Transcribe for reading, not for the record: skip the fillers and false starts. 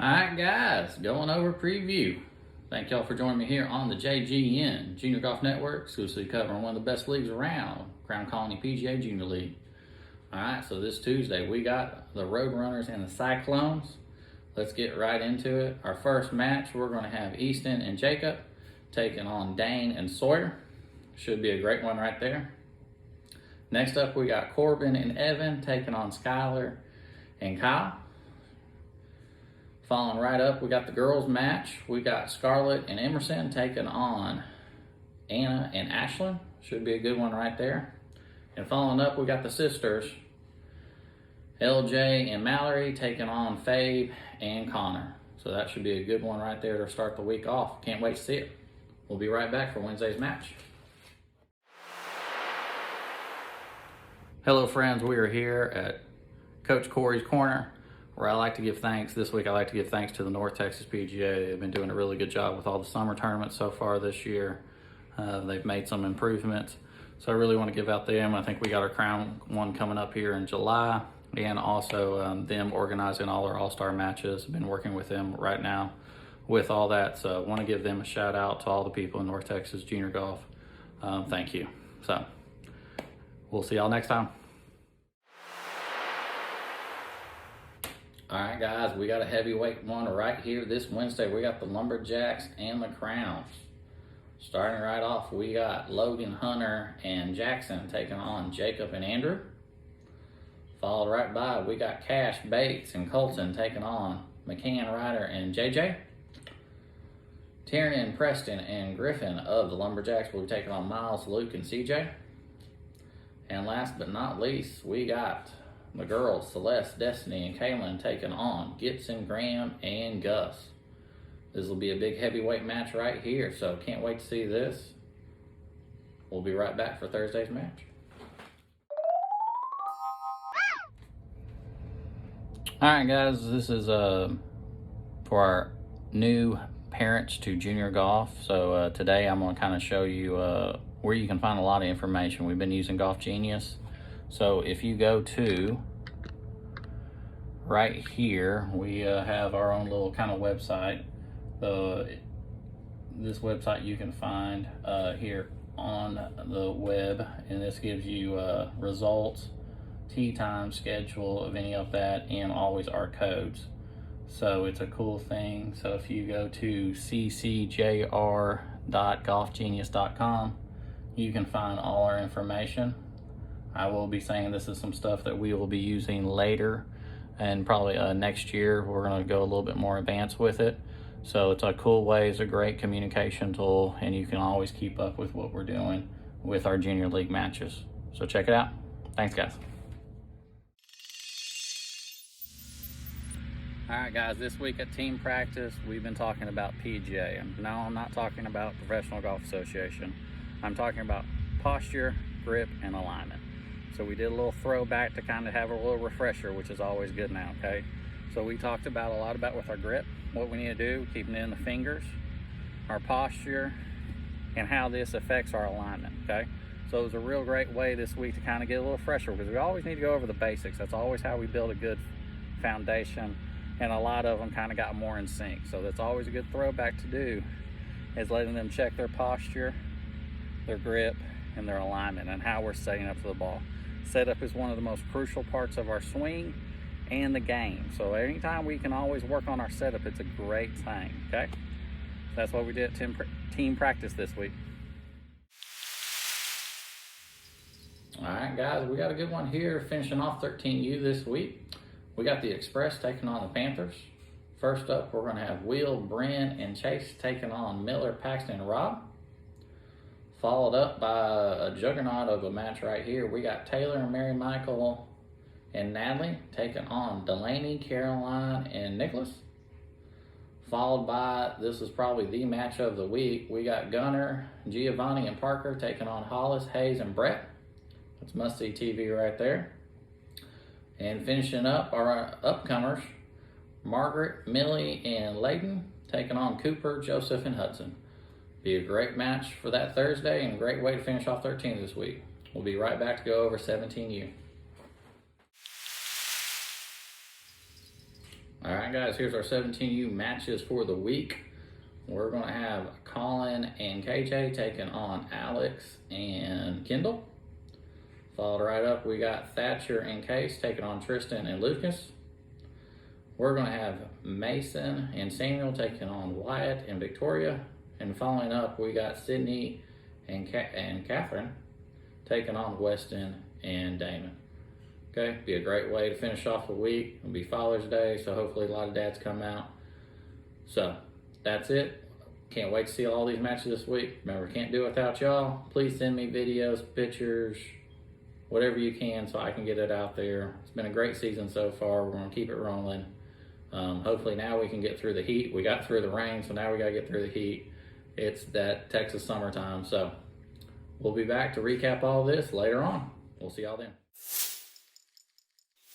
Alright guys, going over preview. Thank y'all for joining me here on the JGN Junior Golf Network, exclusively covering one of the best leagues around, Crown Colony PGA Junior League. Alright, so this Tuesday we got the Roadrunners and the Cyclones. Let's get right into it. Our first match, we're going to have Easton and Jacob taking on Dane and Sawyer. Should be a great one right there. Next up, we got Corbin and Evan taking on Skylar and Kyle. Following right up, we got the girls match. We got Scarlett and Emerson taking on Anna and Ashlyn. Should be a good one right there. And following up, we got the sisters, LJ and Mallory taking on Fabe and Connor. So that should be a good one right there to start the week off. Can't wait to see it. We'll be right back for Wednesday's match. Hello friends, we are here at Coach Corey's Corner, where I like to give thanks. This week I like to give thanks to the North Texas PGA. They've been doing a really good job with all the summer tournaments so far this year. They've made some improvements. So I really want to give out them. I think we got our Crown one coming up here in July, and also them organizing all our all-star matches. I've been working with them right now with all that. So I want to give them a shout out to all the people in North Texas Junior Golf. Thank you. So we'll see y'all next time. All right, guys, we got a heavyweight one right here this Wednesday. We got the Lumberjacks and the Crowns. Starting right off, we got Logan Hunter and Jackson taking on Jacob and Andrew. Followed right by, we got Cash Bates and Colton taking on McCann Ryder and JJ. Tiernan, Preston, and Griffin of the Lumberjacks will be taking on Miles, Luke, and CJ. And last but not least, we got the girls, Celeste, Destiny, and Kaylin taking on Gibson, Graham, and Gus. This will be a big heavyweight match right here, so can't wait to see this. We'll be right back for Thursday's match. Alright guys, this is for our new parents to junior golf. So today I'm going to kind of show you where you can find a lot of information. We've been using Golf Genius. So if you go to right here, we have our own little kind of website. This website you can find here on the web, and this gives you results, tee time, schedule of any of that, and always our codes. So it's a cool thing. So if you go to ccjr.golfgenius.com, you can find all our information. I will be saying this is some stuff that we will be using later, and probably next year we're going to go a little bit more advanced with it. So it's a cool way, it's a great communication tool, and you can always keep up with what we're doing with our junior league matches. So check it out. Thanks guys. All right guys, this week at team practice we've been talking about PGA, and no, I'm not talking about Professional Golf Association. I'm talking about posture, grip, and alignment. So we did a little throwback to kind of have a little refresher, which is always good now, okay? So we talked about a lot about with our grip, what we need to do, keeping it in the fingers, our posture, and how this affects our alignment, okay? So it was a real great way this week to kind of get a little fresher, because we always need to go over the basics. That's always how we build a good foundation, and a lot of them kind of got more in sync. So that's always a good throwback to do, is letting them check their posture, their grip, and their alignment, and how we're setting up to the ball. Setup is one of the most crucial parts of our swing and the game. So anytime we can always work on our setup, it's a great thing, okay? That's what we did at team practice this week. All right, guys, we got a good one here, finishing off 13U this week. We got the Express taking on the Panthers. First up, we're going to have Will, Bryn, and Chase taking on Miller, Paxton, and Rob. Followed up by a juggernaut of a match right here. We got Taylor and Mary Michael and Natalie taking on Delaney, Caroline, and Nicholas. Followed by, this is probably the match of the week, we got Gunner, Giovanni, and Parker taking on Hollis, Hayes, and Brett. That's must-see TV right there. And finishing up our upcomers, Margaret, Millie, and Layden taking on Cooper, Joseph, and Hudson. Be a great match for that Thursday, and a great way to finish off 13 this week. We'll be right back to go over 17U. All right, guys, here's our 17U matches for the week. We're going to have Colin and KJ taking on Alex and Kendall. Followed right up, we got Thatcher and Case taking on Tristan and Lucas. We're going to have Mason and Samuel taking on Wyatt and Victoria. And following up, we got Sydney and Catherine taking on Weston and Damon. Okay, be a great way to finish off the week. It'll be Father's Day, so hopefully a lot of dads come out. So that's it. Can't wait to see all these matches this week. Remember, can't do it without y'all. Please send me videos, pictures, whatever you can so I can get it out there. It's been a great season so far. We're going to keep it rolling. Hopefully now we can get through the heat. We got through the rain, so now we got to get through the heat. It's that Texas summertime. So we'll be back to recap all this later on. We'll see y'all then.